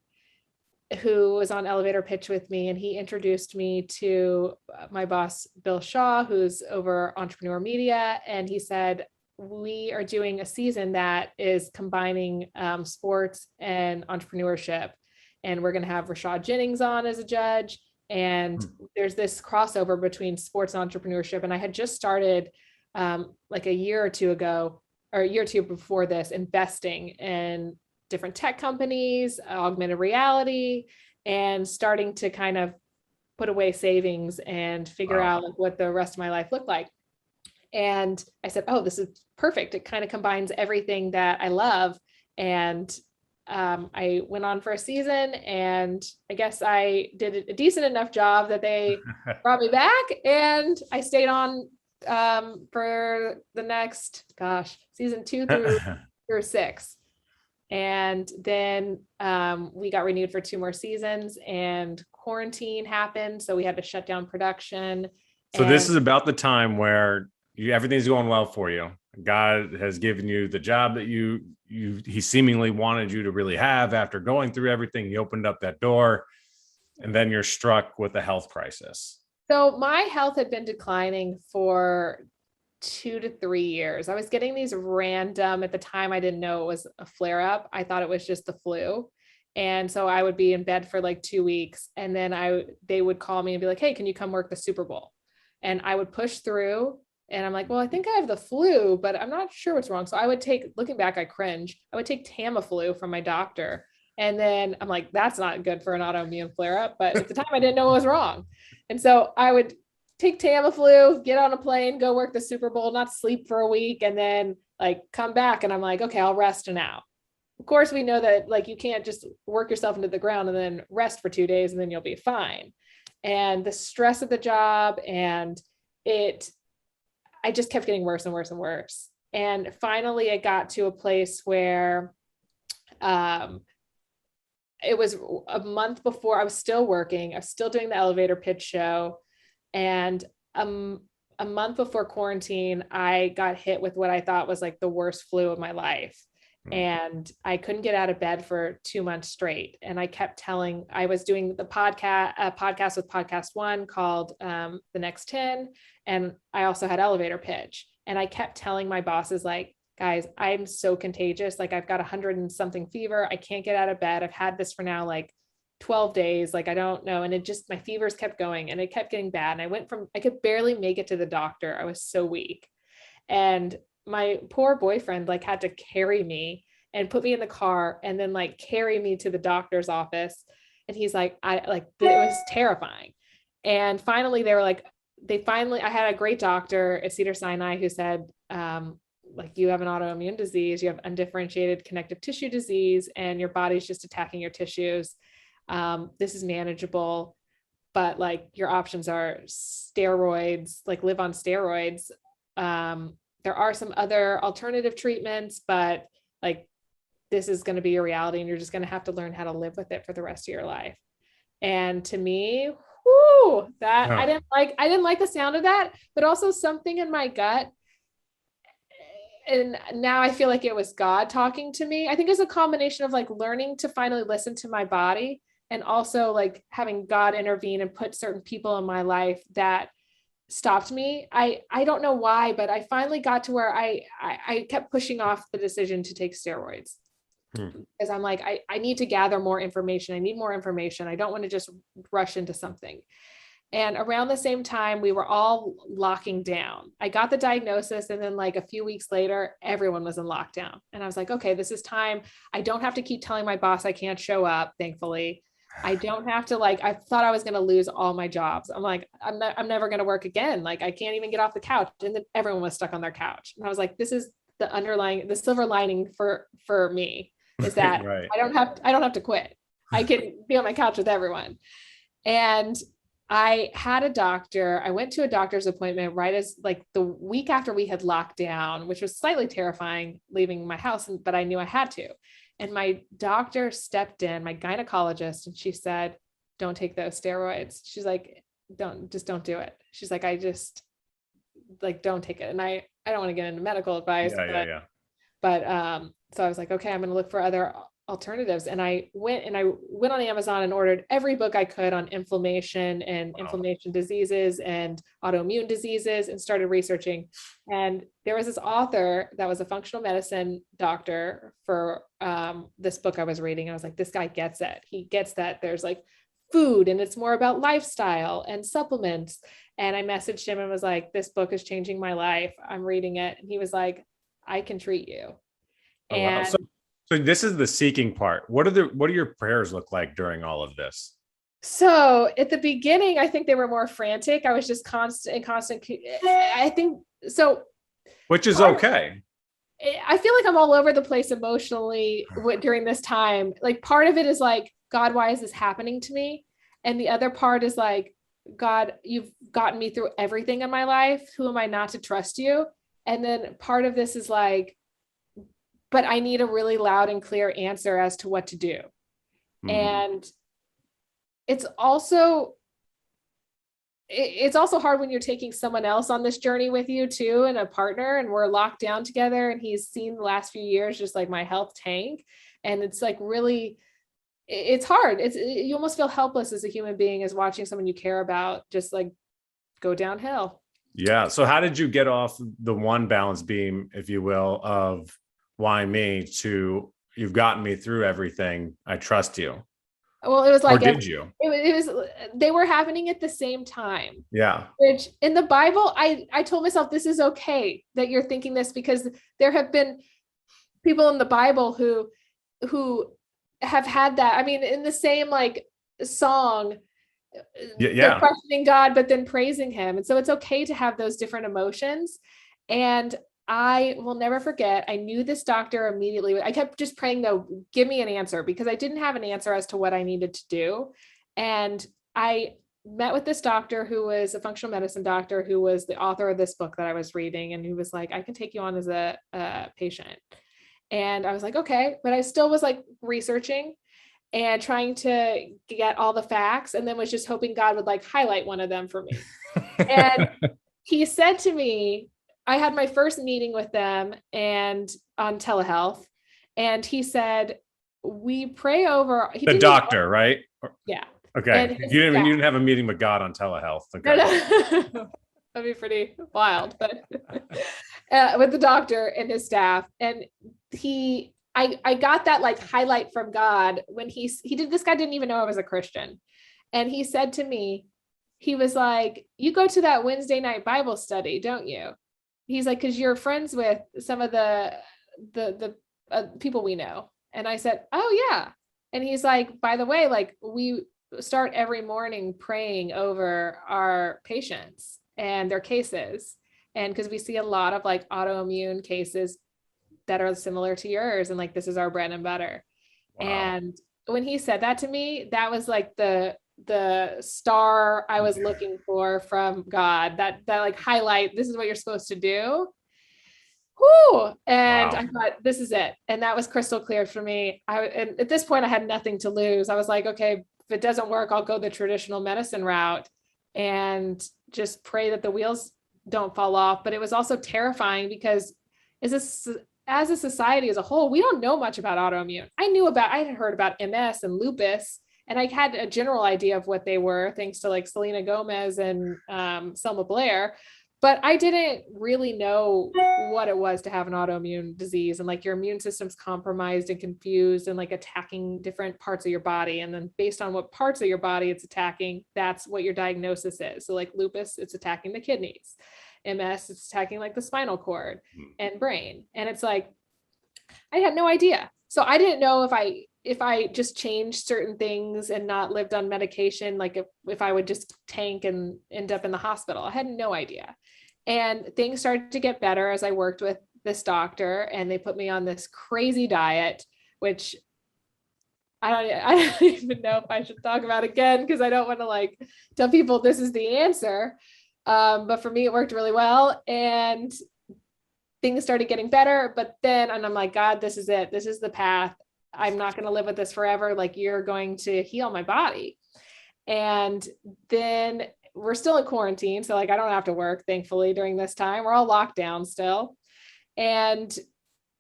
who was on elevator pitch with me, and he introduced me to my boss, Bill Shaw, who's over Entrepreneur Media. And he said, we are doing a season that is combining sports and entrepreneurship. And we're going to have Rashad Jennings on as a judge. And there's this crossover between sports and entrepreneurship. And I had just started like a year or two ago, or a year or two before this, investing in different tech companies, augmented reality, and starting to kind of put away savings and figure out like what the rest of my life looked like. And I said, oh, this is perfect. It kind of combines everything that I love. And I went on for a season, and I guess I did a decent enough job that they brought me back, and I stayed on for the next, season 2 through 6. And then we got renewed for 2 more seasons, and quarantine happened. So we had to shut down production. So this is about the time where everything's going well for you. God has given you the job that he seemingly wanted you to really have. After going through everything, he opened up that door, and then you're struck with a health crisis. So my health had been declining for 2 to 3 years. I was getting these random, at the time I didn't know it was a flare up. I thought it was just the flu. And so I would be in bed for like 2 weeks, and then they would call me and be like, hey, can you come work the Super Bowl? And I would push through, and I'm like, well, I think I have the flu, but I'm not sure what's wrong. So I would looking back, I cringe. I would take Tamiflu from my doctor. And then I'm like, that's not good for an autoimmune flare up. But at the time I didn't know what was wrong. And so I would take Tamiflu, get on a plane, go work the Super Bowl, not sleep for a week, and then like come back. And I'm like, okay, I'll rest now. Of course, we know that like you can't just work yourself into the ground and then rest for 2 days and then you'll be fine. And the stress of the job, and I just kept getting worse and worse and worse. And finally I got to a place where it was a month before. I was still working. I was still doing the elevator pitch show. And a month before quarantine, I got hit with what I thought was like the worst flu of my life. And I couldn't get out of bed for 2 months straight. And I was doing the podcast with Podcast One called The Next 10. And I also had elevator pitch. And I kept telling my bosses, like, guys, I'm so contagious. Like I've got 100 and something fever. I can't get out of bed. I've had this for now like 12 days. Like, I don't know. And my fevers kept going, and it kept getting bad. And I could barely make it to the doctor. I was so weak. And my poor boyfriend like had to carry me and put me in the car and then like carry me to the doctor's office. And he's like, it was terrifying. And finally I had a great doctor at Cedars-Sinai who said, like, you have an autoimmune disease, you have undifferentiated connective tissue disease, and your body's just attacking your tissues. This is manageable, but like your options are steroids, like live on steroids. There are some other alternative treatments, but like, this is going to be your reality, and you're just going to have to learn how to live with it for the rest of your life. And to me, I didn't like the sound of that, but also something in my gut. And now I feel like it was God talking to me. I think it's a combination of like learning to finally listen to my body, and also like having God intervene and put certain people in my life that stopped me. I don't know why, but I finally got to where I kept pushing off the decision to take steroids. Because I'm like, I need to gather more information. I need more information. I don't want to just rush into something. And around the same time, we were all locking down. I got the diagnosis, and then like a few weeks later, everyone was in lockdown. And I was like, okay, this is time. I don't have to keep telling my boss I can't show up, thankfully. I don't have to, like, I thought I was going to lose all my jobs. I'm like, I'm never going to work again. Like, I can't even get off the couch. And then everyone was stuck on their couch. And I was like, this is the silver lining for me, is that Right. I don't have to quit. I can be on my couch with everyone. And I had a doctor. I went to a doctor's appointment right as like the week after we had locked down, which was slightly terrifying leaving my house, but I knew I had to. And my doctor stepped in, my gynecologist, and she said, don't take those steroids. She's like, don't do it. She's like, I just like, don't take it. And I don't want to get into medical advice, but so I was like, okay, I'm going to look for other alternatives. And I went on Amazon and ordered every book I could on inflammation and inflammation diseases and autoimmune diseases, and started researching. And there was this author that was a functional medicine doctor for this book I was reading. I was like, this guy gets it. He gets that there's like food and it's more about lifestyle and supplements. And I messaged him and was like, this book is changing my life. I'm reading it. And he was like, I can treat you. Wow. So this is the seeking part. What do your prayers look like during all of this? So at the beginning, I think they were more frantic. I was just constant. I think so. Which is okay. I feel like I'm all over the place emotionally during this time. Like, part of it is like, God, why is this happening to me? And the other part is like, God, you've gotten me through everything in my life. Who am I not to trust you? And then part of this is like, but I need a really loud and clear answer as to what to do. And it's also hard when you're taking someone else on this journey with you too, and a partner, and we're locked down together, and he's seen the last few years, just like my health tank. And it's like, really, it's hard. You almost feel helpless as a human being, as watching someone you care about just like go downhill. Yeah. So how did you get off the one balance beam, if you will, of why me, to you've gotten me through everything, I trust you? Well, it was like, or did you? It was, they were happening at the same time. Yeah. Which in the Bible, I told myself, this is okay that you're thinking this, because there have been people in the Bible who have had that. I mean, in the same like song, they're questioning God, but then praising him. And so it's okay to have those different emotions. And I will never forget, I knew this doctor immediately. I kept just praying, though, give me an answer, because I didn't have an answer as to what I needed to do. And I met with this doctor who was a functional medicine doctor, who was the author of this book that I was reading. And he was like, I can take you on as a patient. And I was like, okay. But I still was like researching and trying to get all the facts, and then was just hoping God would like highlight one of them for me. And he said to me, I had my first meeting with them and on telehealth, and he said, we pray over the doctor, right? Yeah. Okay. You didn't have a meeting with God on telehealth. Okay. No. That'd be pretty wild, but with the doctor and his staff. And I got that like highlight from God when this guy didn't even know I was a Christian. And he said to me, he was like, you go to that Wednesday night Bible study, don't you? He's like, because you're friends with some of the people we know. And I said, oh yeah. And he's like, by the way, like, we start every morning praying over our patients and their cases. And because we see a lot of like autoimmune cases that are similar to yours. And like, this is our bread and butter. Wow. And when he said that to me, that was like the star I was looking for from God, that like highlight, this is what you're supposed to do. Whoo! And wow. I thought, this is it. And that was crystal clear for me. And at this point I had nothing to lose. I was like, okay, if it doesn't work, I'll go the traditional medicine route and just pray that the wheels don't fall off. But it was also terrifying because as a society as a whole, we don't know much about autoimmune. I had heard about MS and lupus And I had a general idea of what they were, thanks to like Selena Gomez and Selma Blair. But I didn't really know what it was to have an autoimmune disease, and like your immune system's compromised and confused and like attacking different parts of your body. And then based on what parts of your body it's attacking, that's what your diagnosis is. So like lupus, it's attacking the kidneys. MS, it's attacking like the spinal cord and brain. And it's like, I had no idea. So I didn't know if I just changed certain things and not lived on medication, like if I would just tank and end up in the hospital. I had no idea. And things started to get better as I worked with this doctor, and they put me on this crazy diet, which I don't even know if I should talk about again, because I don't want to like tell people this is the answer. But for me, it worked really well, and things started getting better. But then, and I'm like, God, this is it. This is the path. I'm not going to live with this forever. Like, you're going to heal my body. And then we're still in quarantine. So like, I don't have to work, thankfully, during this time. We're all locked down still. And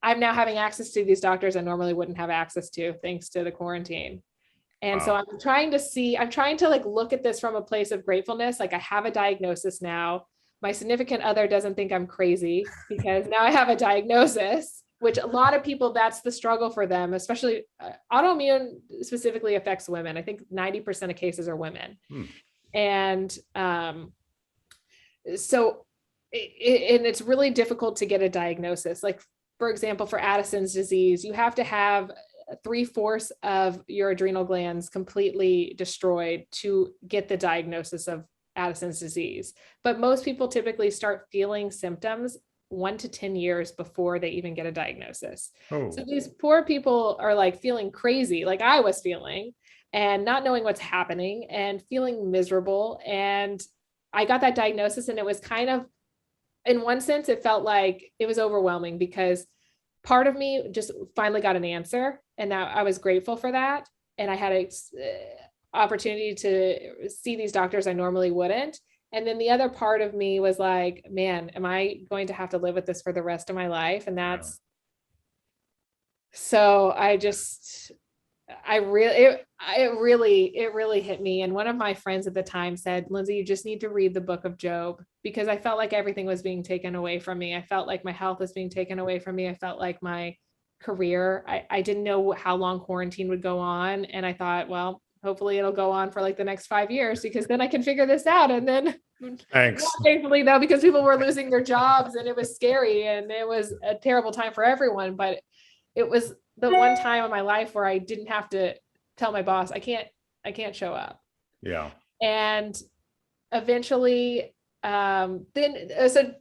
I'm now having access to these doctors I normally wouldn't have access to, thanks to the quarantine. And so I'm trying to like look at this from a place of gratefulness. Like, I have a diagnosis now. My significant other doesn't think I'm crazy because now I have a diagnosis, which a lot of people, that's the struggle for them, especially autoimmune specifically affects women. I think 90% of cases are women. And so it's really difficult to get a diagnosis. Like, for example, for Addison's disease, you have to have 3/4 of your adrenal glands completely destroyed to get the diagnosis of Addison's disease. But most people typically start feeling symptoms 1 to 10 years before they even get a diagnosis. So these poor people are like feeling crazy, like I was feeling, and not knowing what's happening and feeling miserable. And I got that diagnosis, and it was kind of, in one sense, it felt like it was overwhelming, because part of me just finally got an answer, and that I was grateful for that. And I had an opportunity to see these doctors I normally wouldn't. And then the other part of me was like, man, am I going to have to live with this for the rest of my life? And that's, so it really hit me. And one of my friends at the time said, Lindsay, you just need to read the book of Job, because I felt like everything was being taken away from me. I felt like my health was being taken away from me. I felt like my career, I didn't know how long quarantine would go on. And I thought, well, hopefully it'll go on for like the next 5 years, because then I can figure this out. And then thankfully though, because people were losing their jobs and it was scary and it was a terrible time for everyone. But it was the one time in my life where I didn't have to tell my boss, I can't show up. Yeah. And eventually, so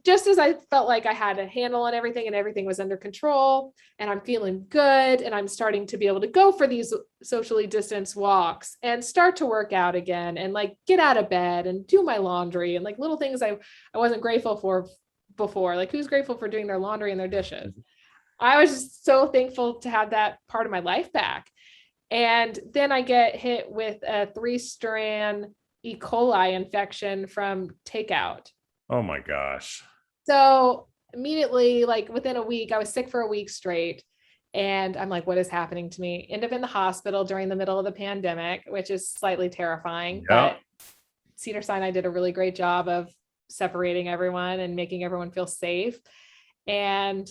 just as I felt like I had a handle on everything and everything was under control and I'm feeling good and I'm starting to be able to go for these socially distanced walks and start to work out again and like get out of bed and do my laundry and like little things I wasn't grateful for before. Like, who's grateful for doing their laundry and their dishes? I was just so thankful to have that part of my life back. And then I get hit with a 3-strand E. coli infection from takeout. Oh my gosh. So immediately, like within a week, I was sick for a week straight. And I'm like, what is happening to me? End up in the hospital during the middle of the pandemic, which is slightly terrifying. But Cedars-Sinai did a really great job of separating everyone and making everyone feel safe. And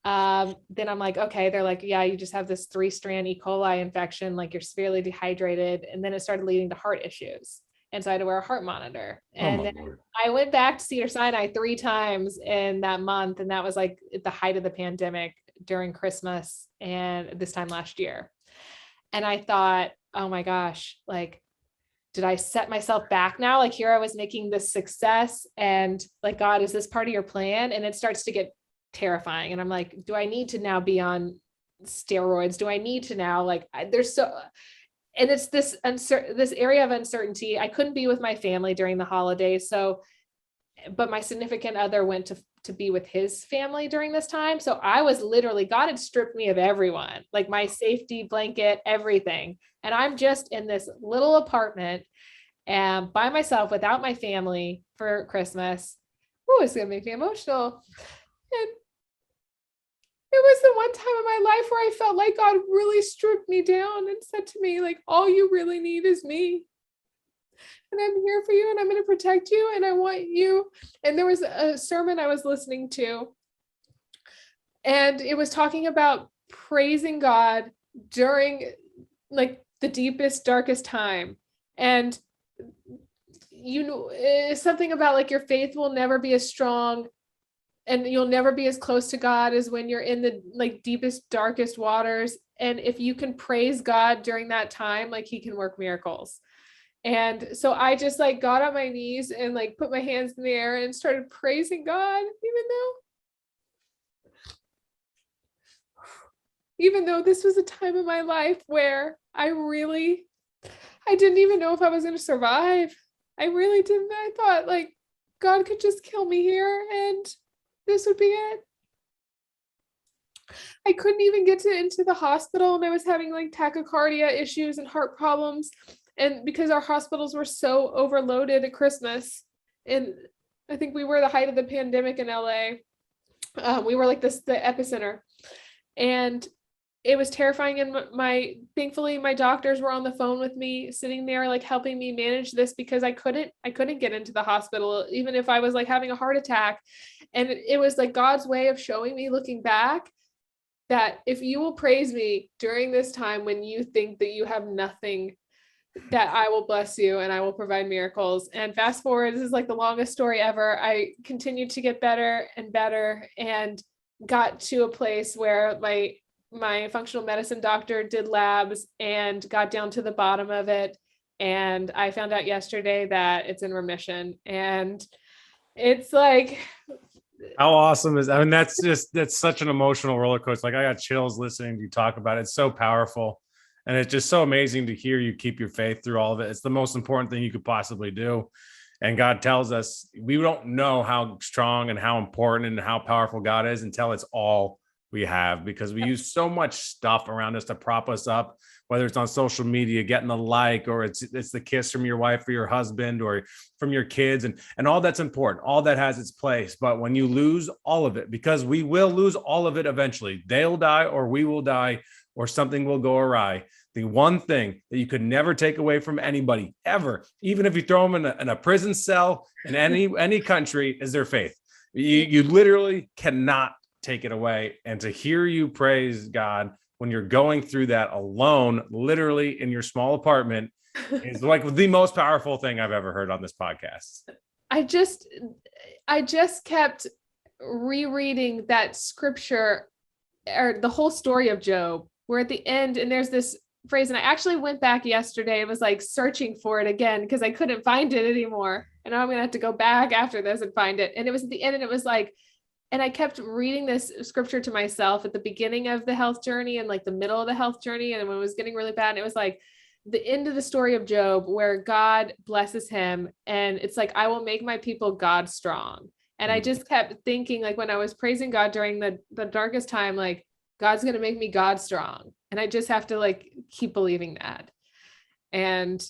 then I'm like, okay, they're like, yeah, you just have this 3-strand E. coli infection, like you're severely dehydrated. And then it started leading to heart issues. And so I had to wear a heart monitor. And then I went back to Cedars-Sinai 3 times in that month. And that was like at the height of the pandemic during Christmas and this time last year. And I thought, oh my gosh, like, did I set myself back now? Like, here I was making this success and like, God, is this part of your plan? And it starts to get terrifying. And I'm like, do I need to now be on steroids? Do I need to now, like, and it's this area of uncertainty. I couldn't be with my family during the holidays. So, but my significant other went to be with his family during this time. So I was literally, God had stripped me of everyone, like my safety blanket, everything. And I'm just in this little apartment and by myself without my family for Christmas. Oh, it's going to make me emotional. And was the one time in my life where I felt like God really stripped me down and said to me, like, all you really need is me. And I'm here for you, and I'm going to protect you, and I want you. And there was a sermon I was listening to, and it was talking about praising God during like the deepest, darkest time. And something about like your faith will never be as strong and you'll never be as close to God as when you're in the like deepest, darkest waters. And if you can praise God during that time, like he can work miracles. And so I just like got on my knees and like put my hands in the air and started praising God, even though this was a time in my life where I didn't even know if I was going to survive. I really didn't. I thought like God could just kill me here and this would be it. I couldn't even get into the hospital, and I was having like tachycardia issues and heart problems. And because our hospitals were so overloaded at Christmas, and I think we were the height of the pandemic in LA. We were like the epicenter, and it was terrifying. And thankfully my doctors were on the phone with me, sitting there, like helping me manage this, because I couldn't get into the hospital, even if I was like having a heart attack. And it was like God's way of showing me, looking back, that if you will praise me during this time when you think that you have nothing, that I will bless you and I will provide miracles. And fast forward, this is like the longest story ever. I continued to get better and better, and got to a place where my functional medicine doctor did labs and got down to the bottom of it. And I found out yesterday that it's in remission. And it's like, how awesome is, I mean, that's such an emotional roller coaster. Like I got chills listening to you talk about it. It's so powerful. And it's just so amazing to hear you keep your faith through all of it. It's the most important thing you could possibly do. And God tells us we don't know how strong and how important and how powerful God is until it's all we have, because we use so much stuff around us to prop us up, whether it's on social media, getting the like, or it's the kiss from your wife or your husband or from your kids, and all that's important. All that has its place. But when you lose all of it, because we will lose all of it eventually, they'll die or we will die or something will go awry. The one thing that you could never take away from anybody ever, even if you throw them in a prison cell in any country, is their faith. You literally cannot take it away. And to hear you praise God when you're going through that alone, literally in your small apartment, is like the most powerful thing I've ever heard on this podcast. I just kept rereading that scripture, or the whole story of Job, where at the end, and there's this phrase, and I actually went back yesterday. It was like searching for it again because I couldn't find it anymore. And now I'm going to have to go back after this and find it. And it was at the end, and it was like, and I kept reading this scripture to myself at the beginning of the health journey and like the middle of the health journey. And when it was getting really bad, and it was like the end of the story of Job, where God blesses him. And it's like, I will make my people God strong. And I just kept thinking, like, when I was praising God during the darkest time, like, God's going to make me God strong. And I just have to like keep believing that. And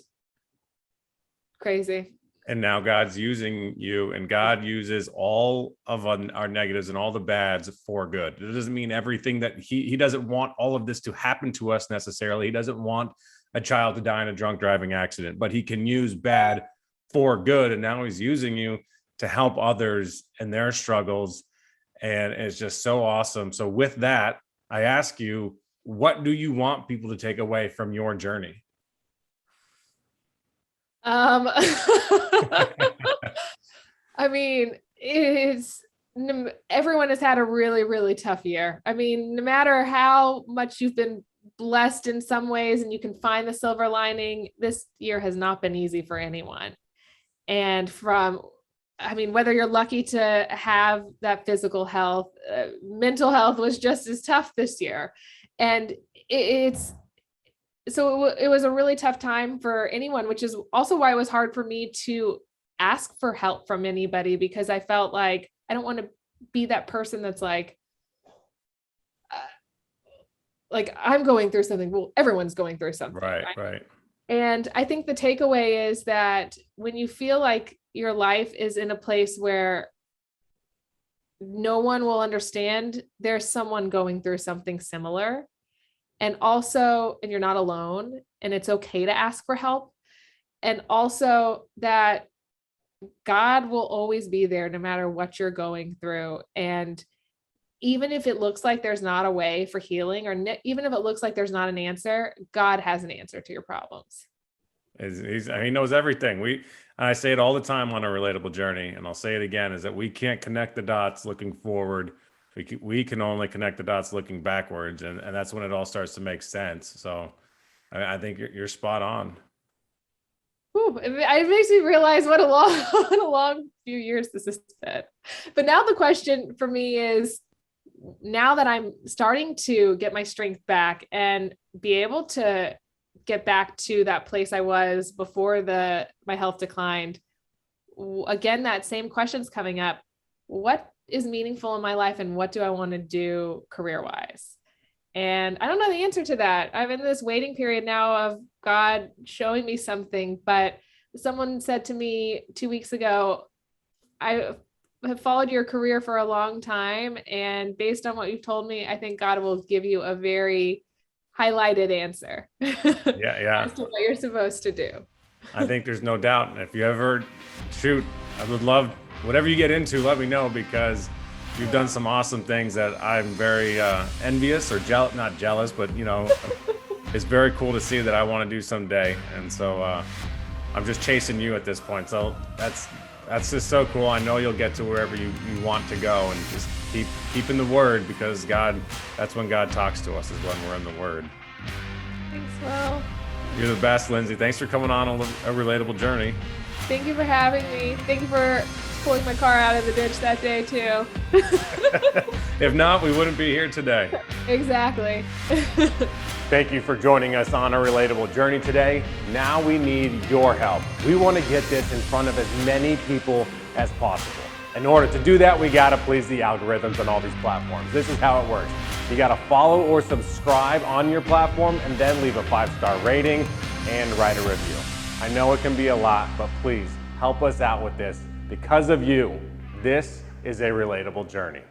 crazy. And now God's using you, and God uses all of our negatives and all the bads for good. It doesn't mean everything that he doesn't want all of this to happen to us necessarily. He doesn't want a child to die in a drunk driving accident, but he can use bad for good. And now he's using you to help others in their struggles. And it's just so awesome. So with that, I ask you, what do you want people to take away from your journey? I mean, everyone has had a really, really tough year. I mean, no matter how much you've been blessed in some ways and you can find the silver lining, this year has not been easy for anyone. And whether you're lucky to have that physical health, mental health was just as tough this year. And it was a really tough time for anyone, which is also why it was hard for me to ask for help from anybody, because I felt like I don't want to be that person that's like I'm going through something. Well, everyone's going through something. Right. And I think the takeaway is that when you feel like your life is in a place where no one will understand. There's someone going through something similar. And also, and you're not alone, and it's okay to ask for help. And also that God will always be there no matter what you're going through. And even if it looks like there's not a way for healing, or even if it looks like there's not an answer, God has an answer to your problems. He knows everything. I say it all the time on A Relatable Journey, and I'll say it again, is that we can't connect the dots looking forward. We can only connect the dots looking backwards. And that's when it all starts to make sense. So I think you're spot on. Whew, it makes me realize what a long few years this has been. But now the question for me is, now that I'm starting to get my strength back and be able to get back to that place I was before my health declined, again, that same question's coming up. What is meaningful in my life, and what do I want to do career-wise? And I don't know the answer to that. I'm in this waiting period now of God showing me something, but someone said to me 2 weeks ago, I have followed your career for a long time, and based on what you've told me, I think God will give you a very highlighted answer. Yeah. As to what you're supposed to do. I think there's no doubt. And if you ever I would love whatever you get into, let me know, because you've done some awesome things that I'm very envious or not jealous, but it's very cool to see that I want to do someday. And so I'm just chasing you at this point. So that's just so cool. I know you'll get to wherever you want to go, and just keep in the Word, because that's when God talks to us, is when we're in the Word. Thanks, Will. You're the best, Lindsay. Thanks for coming on A Relatable Journey. Thank you for having me. Thank you for pulling my car out of the ditch that day too. If not, we wouldn't be here today. Exactly. Thank you for joining us on A Relatable Journey today. Now we need your help. We want to get this in front of as many people as possible. In order to do that, we got to please the algorithms on all these platforms. This is how it works. You got to follow or subscribe on your platform, and then leave a 5-star rating and write a review. I know it can be a lot, but please help us out with this. Because of you, this is A Relatable Journey.